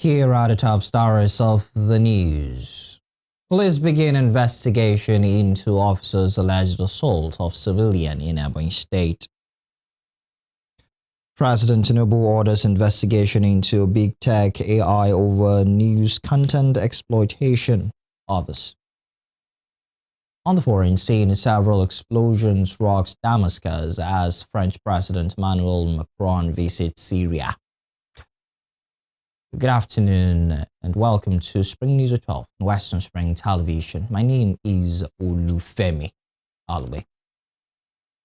Here are the top stories of the news. Police begin investigation into officers' alleged assault of civilian in Obi'S state. President Tinubu orders investigation into big tech AI over news content exploitation. Others. On the foreign scene, several explosions rock Damascus as French President Emmanuel Macron visits Syria. Good afternoon and welcome to Spring News at 12 on Western Spring Television. My name is Olufemi Alwe.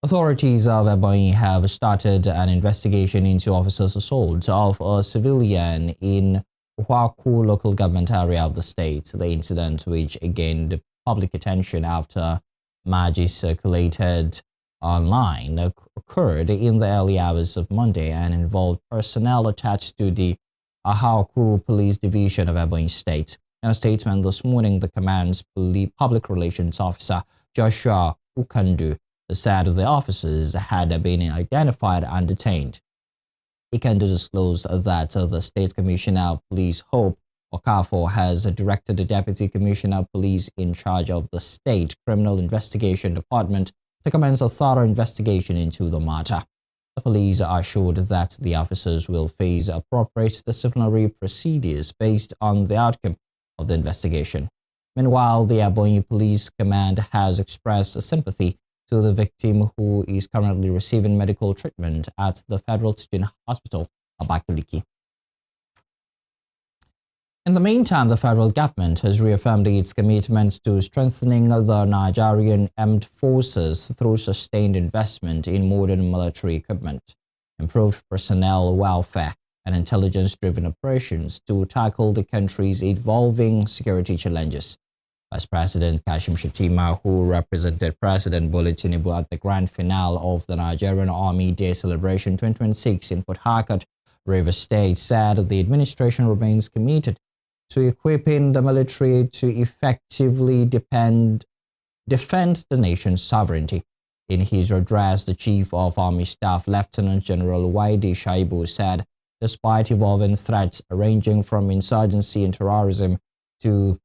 Authorities of Ebonyi have started an investigation into officers' assault of a civilian in Uhuaku local government area of the state. The incident, which gained public attention after images circulated online, occurred in the early hours of Monday and involved personnel attached to the Uhuaku Police Division of Ebonyi State. In a statement this morning, the command's public relations officer, Joshua Ukandu, said the officers had been identified and detained. Ukandu disclosed that the State Commissioner of Police, Hope Okafor, has directed the Deputy Commissioner of Police in charge of the State Criminal Investigation Department to commence a thorough investigation into the matter. The police are assured that the officers will face appropriate disciplinary procedures based on the outcome of the investigation. Meanwhile, the Ebonyi Police Command has expressed sympathy to the victim, who is currently receiving medical treatment at the Federal Teaching Hospital, Abakaliki. In the meantime, the federal government has reaffirmed its commitment to strengthening the Nigerian armed forces through sustained investment in modern military equipment, improved personnel welfare, and intelligence-driven operations to tackle the country's evolving security challenges. Vice President Kashim Shettima, who represented President Bola Tinubu at the grand finale of the Nigerian Army Day Celebration 2026 in Port Harcourt, Rivers State, said the administration remains committed to equipping the military to effectively defend the nation's sovereignty. In his address, the Chief of Army Staff, Lieutenant General Waidi Shaibu, said despite evolving threats ranging from insurgency and terrorism to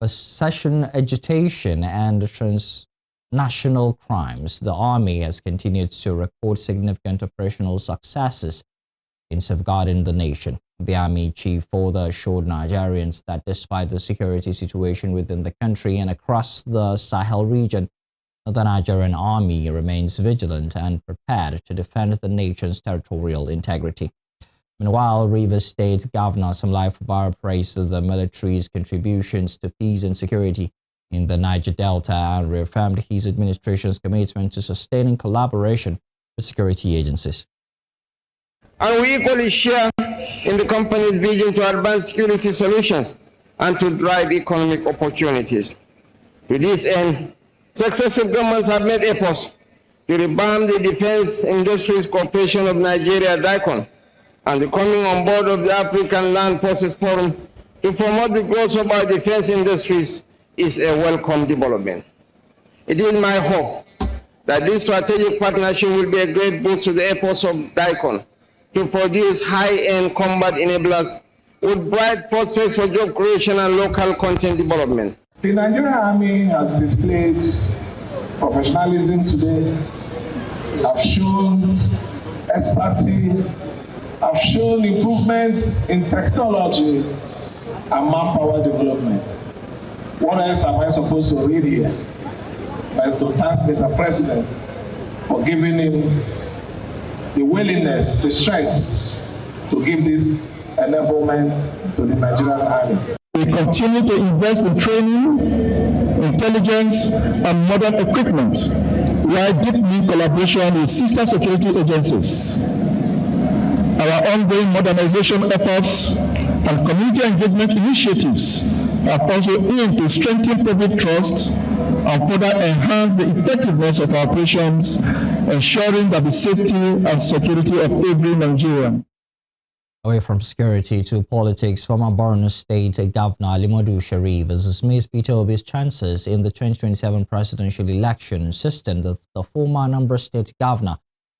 secession agitation and transnational crimes, the Army has continued to record significant operational successes in safeguarding the nation. The Army Chief further assured Nigerians that despite the security situation within the country and across the Sahel region, the Nigerian Army remains vigilant and prepared to defend the nation's territorial integrity. Meanwhile, Rivers State Governor Samlai Fubara praised the military's contributions to peace and security in the Niger Delta and reaffirmed his administration's commitment to sustaining collaboration with security agencies. And we equally share in the company's vision to advance security solutions and to drive economic opportunities. To this end, successive governments have made efforts to revamp the Defense Industries Corporation of Nigeria, DICON, and the coming on board of the African Land Forces Forum to promote the growth of our defense industries is a welcome development. It is my hope that this strategic partnership will be a great boost to the efforts of DICON to produce high-end combat enablers with bright prospects for job creation and local content development. The Nigerian Army has displayed professionalism today, have shown expertise, have shown improvement in technology and manpower development. What else am I supposed to read here? But to thank Mr. President for giving him the willingness, the strength to give this enablement to the Nigerian Army. We continue to invest in training, intelligence, and modern equipment, while deepening collaboration with sister security agencies. Our ongoing modernization efforts and community engagement initiatives have also aimed to strengthen public trust and further enhance the effectiveness of our operations, ensuring that the safety and security of every Nigerian. Away from security to politics, former Borno State Governor Ali Modu Sheriff has dismissed Peter Obi's chances in the 2027 presidential election, insisting that the former Anambra State Governor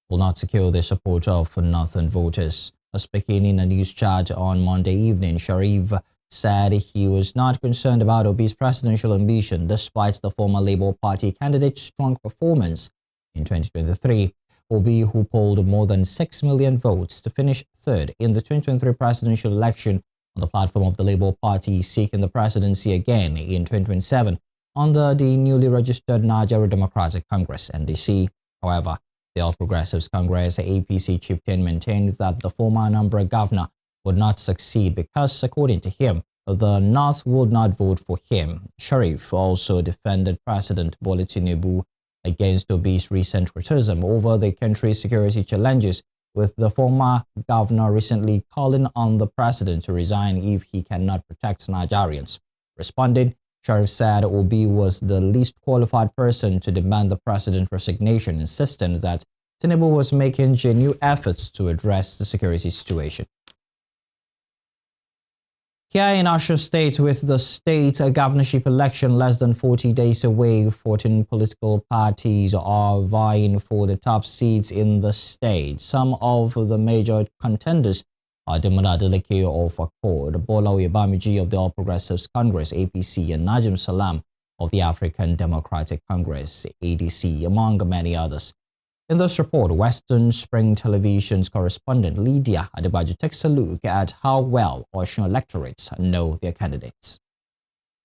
will not secure the support of Northern voters. Speaking in a news chat on Monday evening, Sheriff said he was not concerned about Obi's presidential ambition despite the former Labour Party candidate's strong performance in 2023. Obi, who polled more than 6 million votes to finish third in the 2023 presidential election on the platform of the Labour Party, seeking the presidency again in 2027 under the newly registered Nigeria Democratic Congress, NDC. However, the All Progressives Congress APC chieftain maintained that the former Anambra governor would not succeed because, according to him, the North would not vote for him. Sheriff also defended President Bola Tinubu against Obi's recent criticism over the country's security challenges, with the former governor recently calling on the president to resign if he cannot protect Nigerians. Responding, Sheriff said Obi was the least qualified person to demand the president's resignation, insisting that Tinubu was making genuine efforts to address the security situation. Here in Osun State, with the state governorship election less than 40 days away, 14 political parties are vying for the top seats in the state. Some of the major contenders are Demola Adeleke of Accord, Bola Oyebamiji of the All Progressives Congress (APC), and Najim Salam of the African Democratic Congress (ADC), among many others. In this report, Western Spring Television's correspondent Lydia Adebayo takes a look at how well Osun electorates know their candidates.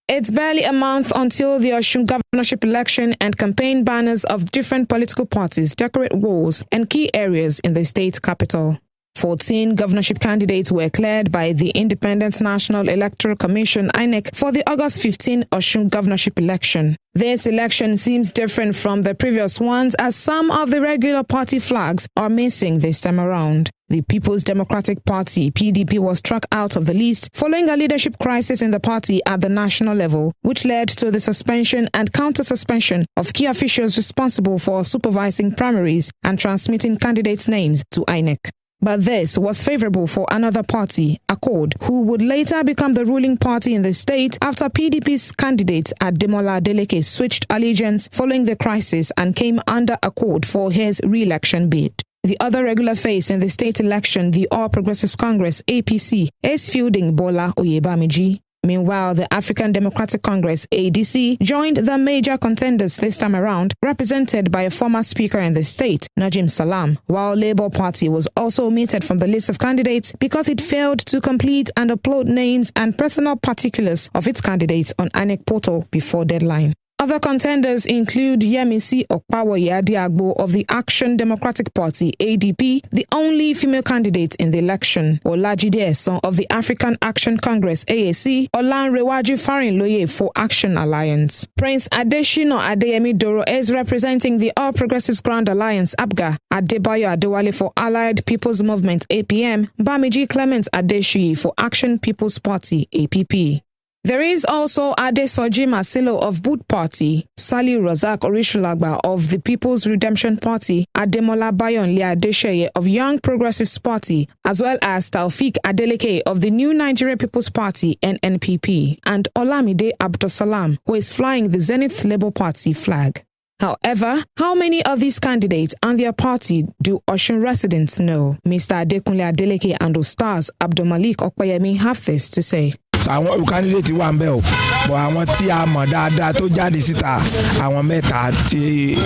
It's barely a month until the Osun governorship election, and campaign banners of different political parties decorate walls and key areas in the state capital. 14 governorship candidates were cleared by the Independent National Electoral Commission (INEC) for the August 15 Osun governorship election. This election seems different from the previous ones, as some of the regular party flags are missing this time around. The People's Democratic Party (PDP) was struck out of the list following a leadership crisis in the party at the national level, which led to the suspension and counter-suspension of key officials responsible for supervising primaries and transmitting candidates' names to INEC. But this was favorable for another party, Accord, who would later become the ruling party in the state after PDP's candidate Demola Adeleke switched allegiance following the crisis and came under Accord for his re-election bid. The other regular face in the state election, the All Progressives Congress (APC), is fielding Bola Oyebamiji. Meanwhile, the African Democratic Congress (ADC) joined the major contenders this time around, represented by a former speaker in the state, Najim Salam, while Labour Party was also omitted from the list of candidates because it failed to complete and upload names and personal particulars of its candidates on INEC portal before deadline. Other contenders include Yemisi Okpawoye Adiagbo of the Action Democratic Party (ADP), the only female candidate in the election, Olajide Esan of the African Action Congress (AAC), Olanrewaju Farinloye for Action Alliance. Prince Adeshino Adeyemi Doro is representing the All Progressives Grand Alliance (APGA), Adebayo Adewale for Allied People's Movement (APM), Bamiji Clement Adeshiyi for Action People's Party (APP). There is also Adesoji Masilo of Boot Party, Sali Razak Orishulagba of the People's Redemption Party, Ademola Bayonle Adesheye of Young Progressives Party, as well as Taufik Adeleke of the New Nigeria People's Party (NNPP), and Olamide Abdosalam, who is flying the Zenith Labour Party flag. However, how many of these candidates and their party do Osun residents know? Mr. Adekunle Adeleke and Ostaz Abdulmalik Okpayemi have this to say. Àwọn candidate wà ńbẹ̀ o, but àwọn tí a mọ̀ dáadáa tó jáde síta àwọn mẹ́ta tí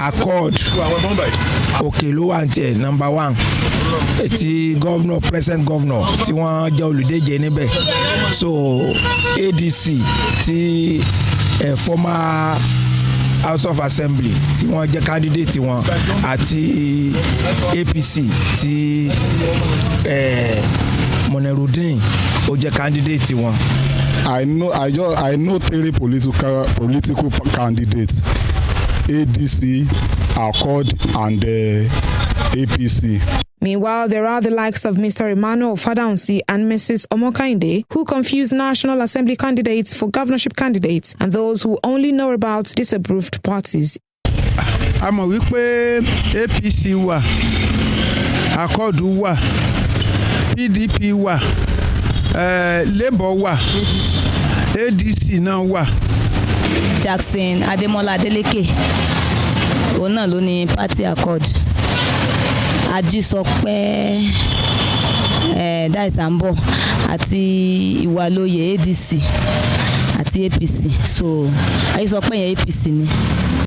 Accord òkè ló wà ní number 1 tí governor present governor tí wọ́n jẹ́ olùdíje níbẹ̀, so ADC tí former House of Assembly tí wọ́n jẹ́ candidate wọn àti APC tí Monerudin ó jẹ́ candidate wọn. I know 3 political candidates: ADC, Accord, and APC. Meanwhile, there are the likes of Mr. Emmanuel Fadaunsi and Mrs. Omokainde, who confuse National Assembly candidates for governorship candidates and those who only know about disapproved parties. A mọ̀ wípé APC wà, Accord wà, PDP wà, Labour wà, ADC náà wà. Jackson Ademola Adeleke òun náà ló ní party Accord. Ajísọpẹ́ that is Ambo àti Ìwàlóye ADC àti APC. So I sọ pé APC ni.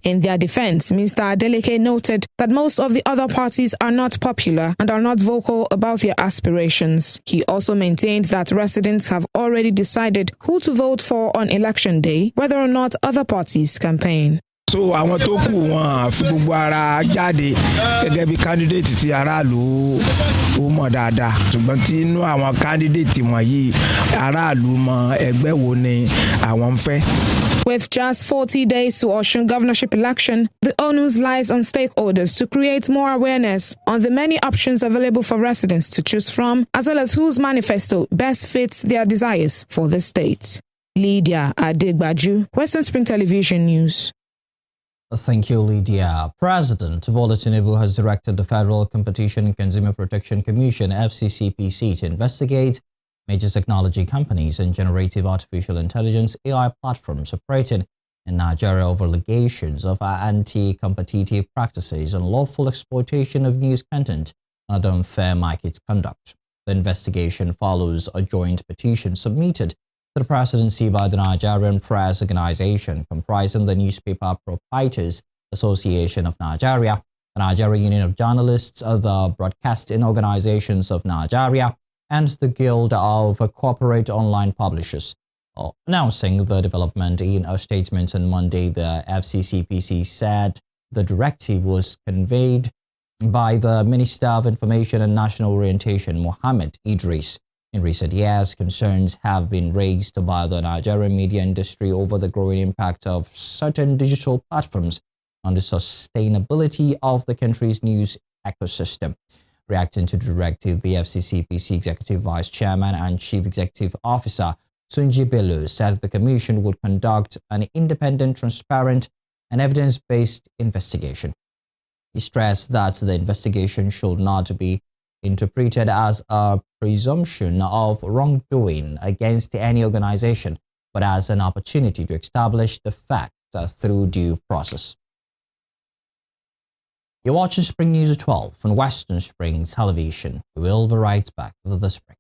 In their defense, Mr. Adeleke noted that most of the other parties are not popular and are not vocal about their aspirations. He also maintained that residents have already decided who to vote for on election day, whether or not other parties campaign. So àwọn tó kù wọn fi gbogbo ara jáde gẹ́gẹ́ bí candidate tí aráàlú ó mọ̀ dáadáa ṣùgbọ́n tí inú àwọn candidate wọ̀nyí aráàlú mọ ẹgbẹ́ wo ni àwọn ń fẹ́. With just 40 days to Osun governorship election, the onus lies on stakeholders to create more awareness on the many options available for residents to choose from, as well as whose manifesto best fits their desires for the state. Lydia Adegbaju, Western Spring Television News. Thank you, Lydia. President Bola Tinubu has directed the Federal Competition and Consumer Protection Commission, FCCPC, to investigate major technology companies and generative artificial intelligence AI platforms operating in Nigeria over allegations of anti-competitive practices and lawful exploitation of news content and unfair market conduct. The investigation follows a joint petition submitted to the presidency by the Nigerian Press Organization, comprising the Newspaper Proprietors Association of Nigeria, the Nigerian Union of Journalists, the Broadcasting Organizations of Nigeria, and the Guild of Corporate Online Publishers. Announcing the development in a statement on Monday, the FCCPC said the directive was conveyed by the Minister of Information and National Orientation, Mohammed Idris. In recent years, concerns have been raised by the Nigerian media industry over the growing impact of certain digital platforms on the sustainability of the country's news ecosystem. Reacting to the directive, the FCCPC Executive Vice Chairman and Chief Executive Officer Tunji Bello said the Commission would conduct an independent, transparent, and evidence-based investigation. He stressed that the investigation should not be interpreted as a presumption of wrongdoing against any organization, but as an opportunity to establish the facts through due process. You're watching Spring News at 12 on Western Spring Television. We will be right back with the Spring.